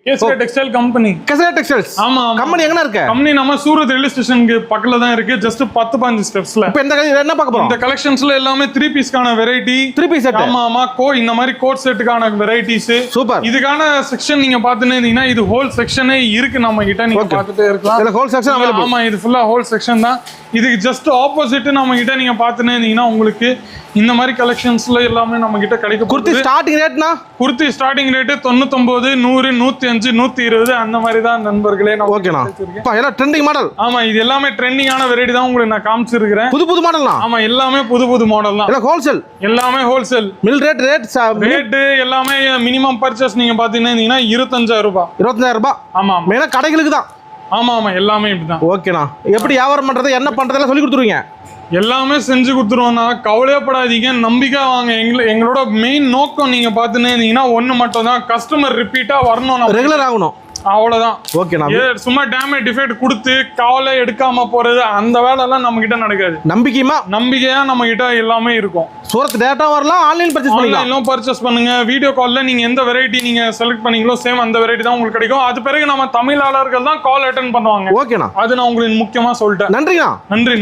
Kesari textile company. Kesari textiles. ஆமா. Company எங்கனா இருக்கு? கம்பெனி நம்ம சூரத் ரயில்வே ஸ்டேஷனுக்கு பக்கத்துல தான் இருக்கு. ஜஸ்ட் 10-15 ஸ்டெப்ஸ்ல. இப்போ இந்த என்ன பார்க்க போறோம்? இந்த கலெக்ஷன்ஸ்ல எல்லாமே 3 பீஸ்க்கான வெரைட்டி. 3 piece set. ஆமா ஆமா. இந்த மாதிரி கோட் செட்டுக்கான வெரைட்டிஸ். சூப்பர். இதுக்கான செக்ஷன் நீங்க பாத்துனே இருந்தீங்கன்னா இது ஹோல் செக்ஷனே இருக்கு நம்ம கிட்ட. நீங்க பாத்துட்டே இருக்கலாம். இதுல ஹோல் செக்ஷன் அவேலபிள். ஆமா, இது ஃபுல்லா ஹோல் செக்ஷன் தான். இதுக்கு ஜஸ்ட் ஆப்போசிட் நம்ம கிட்ட நீங்க பாத்துனே இருந்தீங்கன்னா உங்களுக்கு இந்த மாதிரி கலெக்ஷன்ஸ்ல எல்லாமே நம்ம கிட்ட கிடைக்கும். குர்த்தி ஸ்டார்டிங் ரேட்னா? குர்த்தி ஸ்டார்டிங் ரேட் 99, 100, 105, 120 அந்த மாதிரி தான் நண்பர்களே. ஓகேண்ணா. எல்லாம் ட்ரெண்டிங் மாடல். ஆமா, இது எல்லாமே ட்ரெண்டிங்கான வெரைட்டி தான் உங்களுக்கு நான் காமிச்சிருக்கிறேன். புது மாடல்னா? ஆமா, எல்லாமே புது மாடல் தான். எல்லாம் ஹோல்சேல். எல்லாமே ஹோல்சேல். மில் ரேட் எல்லாமே மினிமம் பர்ச்சேஸ் நீங்க பாத்தீங்கன்னா 25,000 ரூபாய். 25,000 ரூபாய். ஆமா, மெயினா கடைகளுக்கு தான். ஆமா எல்லாமே இப்படிதான். ஓகேண்ணா. எப்படி வியாபாரம் பண்றது, என்ன பண்றதெல்லாம் சொல்லி கொடுத்துருவீங்க? எல்லாமே செஞ்சு கொடுத்துருவோம்னா கவலையப்படாதீங்க, நம்பிக்கை வாங்க. எங்களோட மெயின் நோக்கம் நீங்க பாத்துனே இருந்தீங்கன்னா ஒண்ணு மட்டும் தான், கஸ்டமர் ரிப்பீட்டா வரணும், ரெகுலர் ஆகணும், அவ்வளவுதான். ஓகேண்ணா. சும்மா டேமேஜ் டிஃபெக்ட் கொடுத்து கவலை எடுக்காம போறது அந்த வேலை எல்லாம் நம்ம கிட்ட நடக்காது. நம்பிக்கையா நம்ம கிட்ட எல்லாமே இருக்கும். சூரத் டேட்டா வரலாம், ஆன்லைன் பர்ச்சேஸ் பண்ணலாம். ஆன்லைன்ல பர்ச்சேஸ் பண்ணுங்க. வீடியோ கால்ல நீங்க எந்த வெரைட்டி நீங்க செலக்ட் பண்ணீங்களோ சேம் அந்த வெரைட்டி தான் உங்களுக்கு கிடைக்கும். அது பிறகு நம்ம தமிழாளர்கள் தான் கால் அட்டெண்ட் பண்ணுவாங்க. ஓகேண்ணா. அது நான் உங்களுக்கு முக்கியமா சொல்லிட்டேன். நன்றிண்ணா. நன்றி.